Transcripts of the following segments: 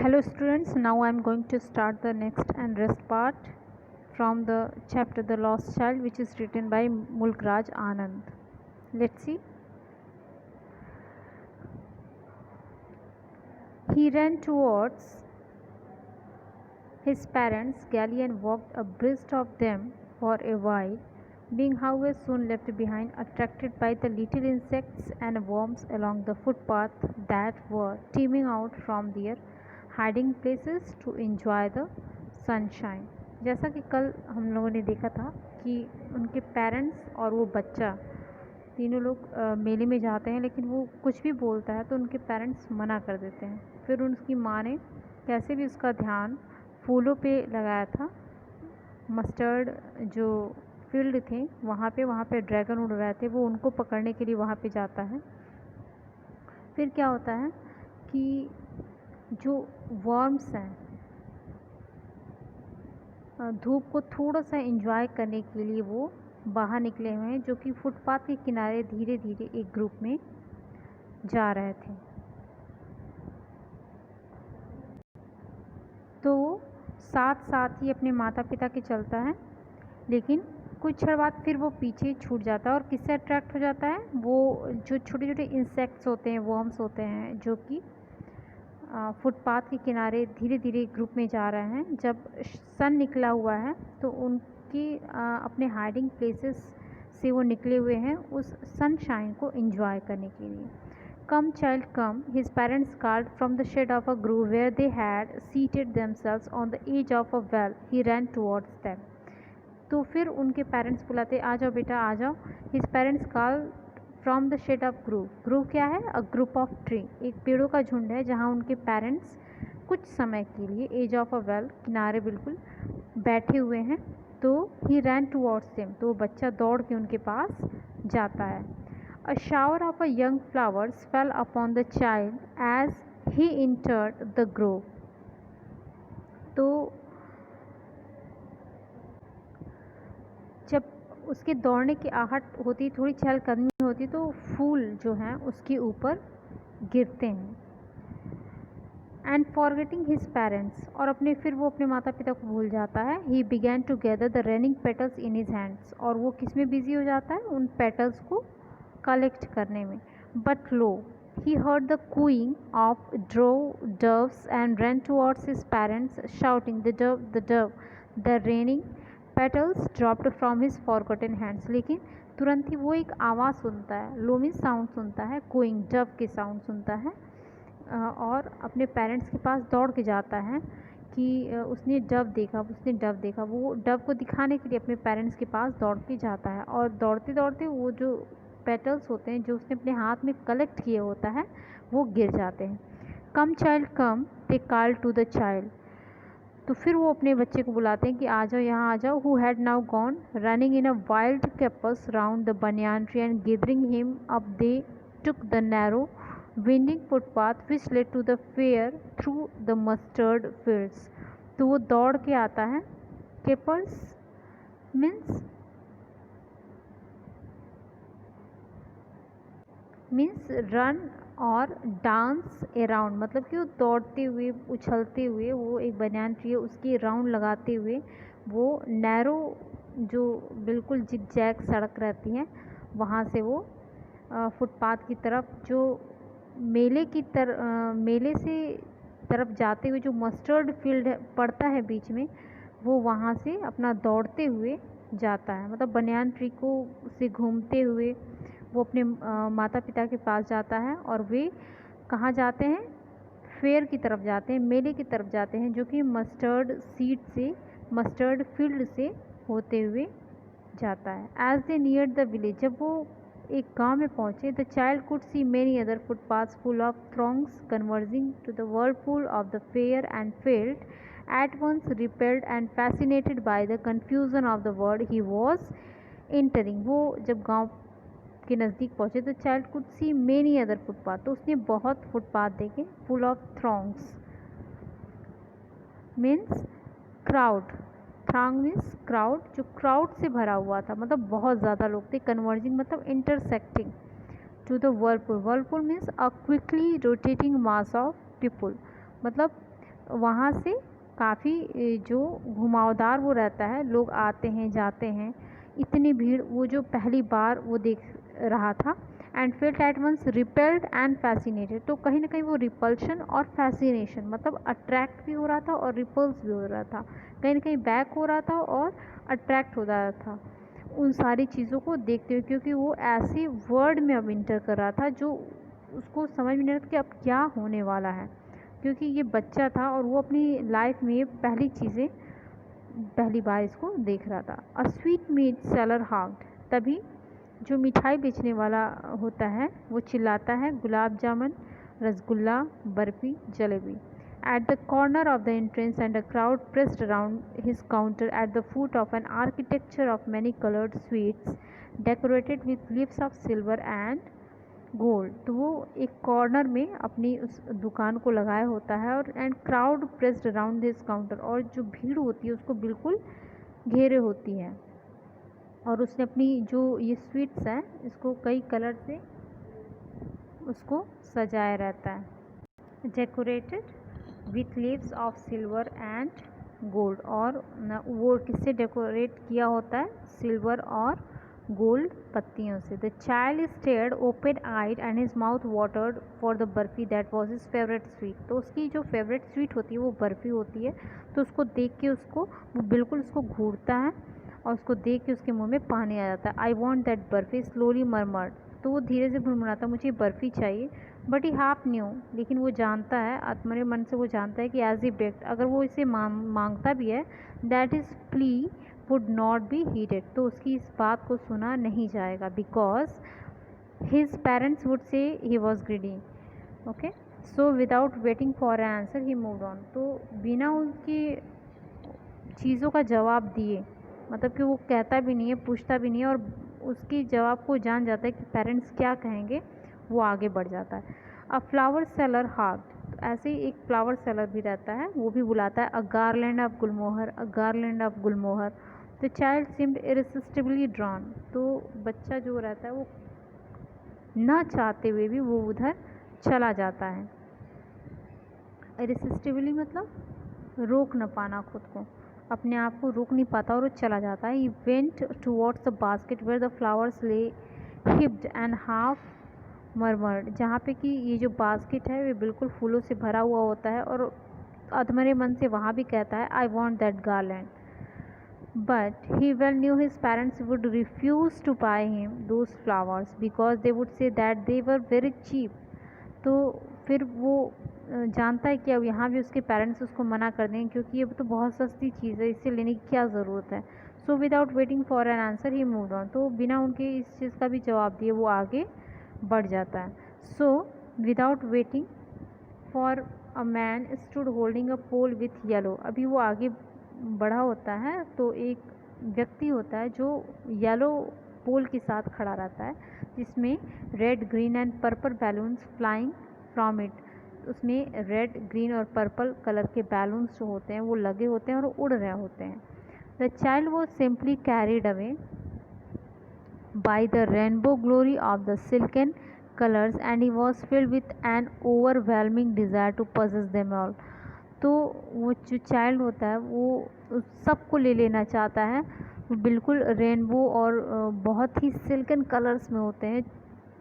Hello students, now I am going to start the next and rest part from the chapter The Lost Child, which is written by Mulkraj Anand. Let's see. He ran towards his parents gaily and walked abreast of them for a while, being however soon left behind, attracted by the little insects and worms along the footpath that were teeming out from their hiding places to enjoy the sunshine. जैसा कि कल हम लोगों ने देखा था कि उनके पेरेंट्स और वो बच्चा तीनों लोग मेले में जाते हैं, लेकिन वो कुछ भी बोलता है तो उनके पेरेंट्स मना कर देते हैं। फिर उनकी माँ ने कैसे भी उसका ध्यान फूलों पे लगाया था। मस्टर्ड जो फील्ड थे वहाँ पे ड्रैगन उड़ रहे थे, वो उनको पकड़ने के लिए वहाँ पे जाता है। फिर क्या होता है कि जो वर्म्स हैं धूप को थोड़ा सा एंजॉय करने के लिए वो बाहर निकले हुए हैं, जो कि फुटपाथ के किनारे धीरे धीरे एक ग्रुप में जा रहे थे। तो साथ साथ ही अपने माता पिता के चलता है, लेकिन कुछ क्षण बाद फिर वो पीछे छूट जाता है और किससे अट्रैक्ट हो जाता है? वो जो छोटे छोटे इंसेक्ट्स होते हैं, वर्म्स होते हैं, जो कि फुटपाथ के किनारे धीरे धीरे ग्रुप में जा रहे हैं। जब सन निकला हुआ है तो उनकी अपने हाइडिंग प्लेसेस से वो निकले हुए हैं उस सनशाइन को एंजॉय करने के लिए। Come child come, his parents called from the shade of a grove where they had seated themselves on the edge of a well. He ran towards them. तो फिर उनके पेरेंट्स बुलाते, आ जाओ बेटा आ जाओ। His parents call from the shade of groove. Groove क्या है? अ ग्रुप ऑफ ट्री, एक पेड़ों का झुंड है जहाँ उनके पेरेंट्स कुछ समय के लिए एज ऑफ अ वेल किनारे बिल्कुल बैठे हुए हैं। तो ही रैन टुवर्ड्स देम, तो वो बच्चा दौड़ के उनके पास जाता है। A shower of a young flowers fell upon the child as he entered the grove. तो जब उसके दौड़ने की आहट होती, थोड़ी चहलकदमी होती, तो फूल जो हैं उसके ऊपर गिरते हैं। एंड फॉरगेटिंग हिज पेरेंट्स, और फिर वो अपने माता पिता को भूल जाता है। He began to gather the running petals in his hands, और वो किस में बिजी हो जाता है? उन पेटल्स को कलेक्ट करने में। But low, he heard the cooing of doves and ran towards his parents shouting, the dove, the dove। the raining petals dropped from his forgotten hands। लेकिन तुरंत ही वो एक आवाज़ सुनता है, लोमी साउंड सुनता है, कूइंग डव के साउंड सुनता है, और अपने पेरेंट्स के पास दौड़ के जाता है कि उसने डव देखा। वो डव को दिखाने के लिए अपने पेरेंट्स के पास दौड़ के जाता है, और दौड़ते दौड़ते वो जो पेटल्स होते हैं जो उसने अपने हाथ में कलेक्ट किए होता है वो गिर जाते हैं। Come child come, they call to the child. तो फिर वो अपने बच्चे को बुलाते हैं कि आ जाओ, यहाँ आ जाओ। Who had now gone running in a wild capers round the banyan tree and gathering him up they took the narrow winding footpath which led to the fair through the mustard fields. तो वो दौड़ के आता है। Capers means run और dance around, मतलब कि वो दौड़ते हुए उछलते हुए, वो एक बनियान ट्री है उसकी राउंड लगाते हुए वो नैरो जो बिल्कुल जिगजैग सड़क रहती है वहाँ से वो फुटपाथ की तरफ, जो मेले से तरफ जाते हुए जो मस्टर्ड फील्ड पड़ता है बीच में, वो वहाँ से अपना दौड़ते हुए जाता है। मतलब बनियान ट्री को से घूमते हुए वो अपने माता पिता के पास जाता है। और वे कहाँ जाते हैं? फेयर की तरफ जाते हैं, मेले की तरफ जाते हैं, जो कि मस्टर्ड फील्ड से होते हुए जाता है। As they near the village, जब वो एक गांव में पहुँचे, the child could see many other footpaths full of throngs converging to the whirlpool of the fair and field at once repelled and fascinated by the confusion of the world he was entering। वो जब गांव के नज़दीक पहुँचे तो child could see many other footpath, तो उसने बहुत फुटपाथ देखे। Full of throngs means crowd, throng means crowd, जो क्राउड से भरा हुआ था, मतलब बहुत ज़्यादा लोग थे। कन्वर्जिंग मतलब intersecting to the whirlpool, whirlpool means a quickly rotating mass of people, मतलब वहाँ से काफ़ी जो घुमावदार वो रहता है, लोग आते हैं जाते हैं, इतनी भीड़, वो जो पहली बार वो देख रहा था। And felt at once repelled and fascinated, तो कहीं ना कहीं वो रिपल्शन और फैसिनेशन, मतलब अट्रैक्ट भी हो रहा था और रिपल्स भी हो रहा था, कहीं ना कहीं बैक हो रहा था और अट्रैक्ट हो रहा था उन सारी चीज़ों को देखते हुए, क्योंकि वो ऐसे वर्ड में अब इंटर कर रहा था जो उसको समझ में नहीं रहा था कि अब क्या होने वाला है, क्योंकि ये बच्चा था और वो अपनी लाइफ में पहली बार इसको देख रहा था। अ स्वीट मीट सेलर हाक्ड, तभी जो मिठाई बेचने वाला होता है वो चिल्लाता है, gulab jamun, rasgulla, barfi, jalebi. At the corner of the entrance and a crowd pressed around his counter at the foot of an architecture of many colored sweets decorated with leaves of silver and gold। तो वो एक कॉर्नर में अपनी उस दुकान को लगाया होता है और and crowd pressed around his counter, और जो भीड़ होती है उसको बिल्कुल घेरे होती है, और उसने अपनी जो ये स्वीट्स हैं इसको कई कलर से उसको सजाया रहता है। Decorated with leaves of silver and gold, और वो किससे डेकोरेट किया होता है, सिल्वर और गोल्ड पत्तियों से। The child stared open eyed and his mouth watered for the barfi that was his favourite sweet. तो उसकी जो फेवरेट स्वीट होती है वो बर्फ़ी होती है, तो उसको देख के वो बिल्कुल उसको घूरता है और उसको देख के उसके मुंह में पानी आ जाता है। I want that barfi slowly murmured, तो वो धीरे से भुनभुनाता, मुझे बर्फ़ी चाहिए। बट ही हाफ न्यू, लेकिन वो जानता है, आत्मने मन से वो जानता है कि एज ही बेग्ड, अगर वो इसे मांगता भी है, that is plea would not be heeded, तो उसकी इस बात को सुना नहीं जाएगा, because his parents would say he was greedy. Okay, so without waiting for an answer he moved on, तो बिना उनकी चीज़ों का जवाब दिए, मतलब कि वो कहता भी नहीं है, पूछता भी नहीं है, और उसकी जवाब को जान जाता है कि पेरेंट्स क्या कहेंगे, वो आगे बढ़ जाता है। अ फ्लावर सेलर हार्ट, तो ऐसे ही एक फ्लावर सेलर भी रहता है, वो भी बुलाता है, a garland of gulmohar, a garland of gulmohar. The child seemed irresistibly drawn, तो बच्चा जो रहता है वो ना चाहते हुए भी वो उधर चला जाता है। इरिसिस्टिबली मतलब रोक न पाना, खुद को अपने आप को रोक नहीं पाता और वो चला जाता है। He went towards the basket where the flowers lay heaped and half murmured, जहाँ पे कि ये जो बास्केट है वे बिल्कुल फूलों से भरा हुआ होता है, और अधमरे मन से वहाँ भी कहता है, I want that garland. But he well knew his parents would refuse to buy him those flowers because they would say that they were very cheap. तो फिर वो जानता है कि अब यहाँ भी उसके पेरेंट्स उसको मना कर देंगे, क्योंकि ये तो बहुत सस्ती चीज़ है, इससे लेने की क्या ज़रूरत है। So without waiting for an answer he moved on, तो बिना उनके इस चीज़ का भी जवाब दिए वो आगे बढ़ जाता है। So without waiting for a man stood holding a pole with yellow, अभी वो आगे बढ़ा होता है तो एक व्यक्ति होता है जो येलो पोल के साथ खड़ा रहता है, जिसमें red green and purple balloons flying from it, उसमें रेड ग्रीन और पर्पल कलर के बैलून्स जो होते हैं वो लगे होते हैं और उड़ रहे होते हैं। The child was simply carried away by the rainbow glory of the silken colors and he was filled with an overwhelming desire to possess them all। तो वो जो चाइल्ड होता है वो उस सबको ले लेना चाहता है, वो बिल्कुल रेनबो और बहुत ही सिल्कन कलर्स में होते हैं,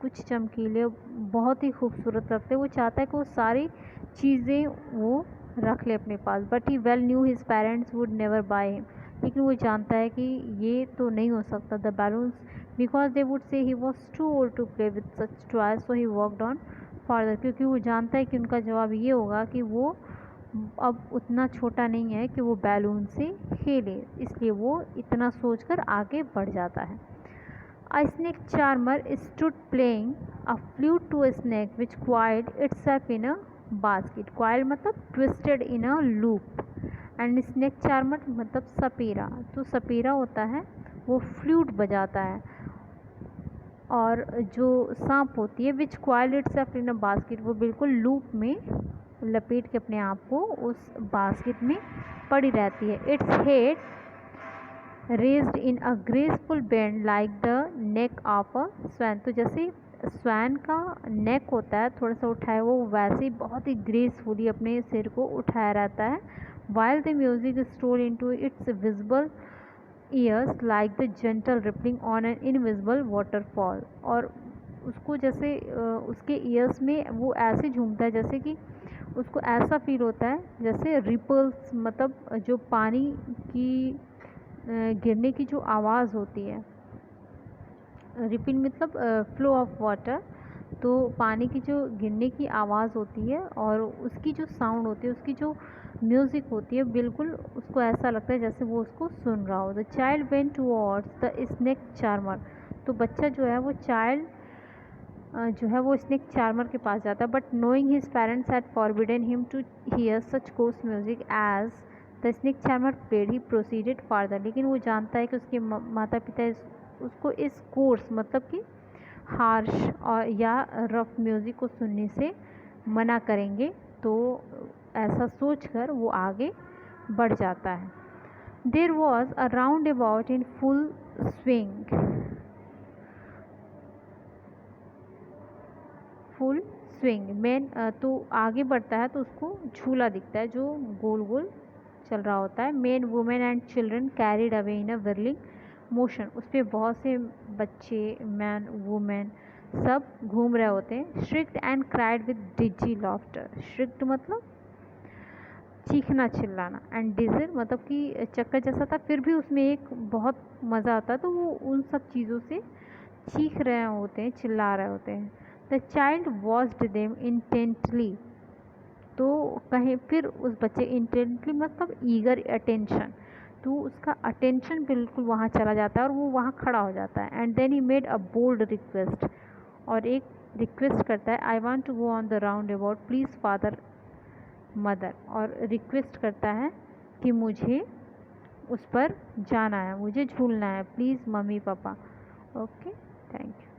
कुछ चमकीले, बहुत ही खूबसूरत लगते हैं। वो चाहता है कि वो सारी चीज़ें वो रख ले अपने पास। But he well knew his parents would never buy him, लेकिन वो जानता है कि ये तो नहीं हो सकता, the balloons, because they would say he was too old to play with such toys, so he walked on further, क्योंकि वो जानता है कि उनका जवाब ये होगा कि वो अब उतना छोटा नहीं है कि वो बैलून से खेले, इसलिए वो इतना सोचकर आगे बढ़ जाता है। A snake charmer stood playing a flute to a snake which coiled itself in a basket। coiled मतलब twisted in a loop and snake charmer मतलब सपेरा, तो सपेरा होता है वो फ्लूट बजाता है, और जो सांप होती है विच coiled itself in a basket, वो बिल्कुल लूप में लपेट के अपने आप को उस बास्केट में पड़ी रहती है। Its head raised in a graceful bend like the neck of a swan, तो जैसे स्वैन का नेक होता है थोड़ा सा उठाया, वो वैसे ही बहुत ही ग्रेसफुली अपने सिर को उठाया रहता है, while the music is stored into its visible ears like the gentle rippling on an invisible waterfall। और उसको जैसे उसके ईयर्स में वो ऐसे झूमता है जैसे कि उसको ऐसा फील होता है जैसे रिपल्स, मतलब जो पानी की गिरने की जो आवाज़ होती है, रिपिल मतलब फ्लो ऑफ वाटर, तो पानी की जो गिरने की आवाज़ होती है और उसकी जो साउंड होती है, उसकी जो म्यूज़िक होती है, बिल्कुल उसको ऐसा लगता है जैसे वो उसको सुन रहा हो। The child went towards the snake charmer. तो बच्चा जो है वो चाइल्ड जो है वो स्नेक चार्मर के पास जाता है, but knowing his parents had forbidden him to hear such coarse music as the snake charmer played, he proceeded farther. लेकिन वो जानता है कि उसके माता पिता उसको इस कोर्स मतलब कि हार्श और या रफ म्यूज़िक को सुनने से मना करेंगे, तो ऐसा सोचकर वो आगे बढ़ जाता है। There was a roundabout in full swing, full swing man, तो आगे बढ़ता है तो उसको झूला दिखता है जो गोल गोल चल रहा होता है। Men women and children carried away in a whirling motion, उस पर बहुत से बच्चे, मैन वुमेन सब घूम रहे होते हैं। Shrieked and cried with dizzy laughter, shrieked मतलब चीखना चिल्लाना, एंड डिजर मतलब कि चक्कर जैसा था, फिर भी उसमें एक बहुत मज़ा आता है, तो वो उन सब चीज़ों से चीख रहे होते हैं, चिल्ला रहे होते हैं। The child watched them intently, तो कहीं फिर उस बच्चे इंटेंटली मतलब ईगर अटेंशन, तो उसका अटेंशन बिल्कुल वहाँ चला जाता है और वो वहाँ खड़ा हो जाता है। And then he made a bold request, और एक रिक्वेस्ट करता है, I want to go on the roundabout please father mother, और रिक्वेस्ट करता है कि मुझे उस पर जाना है, मुझे झूलना है, please mummy papa. Okay, thank you.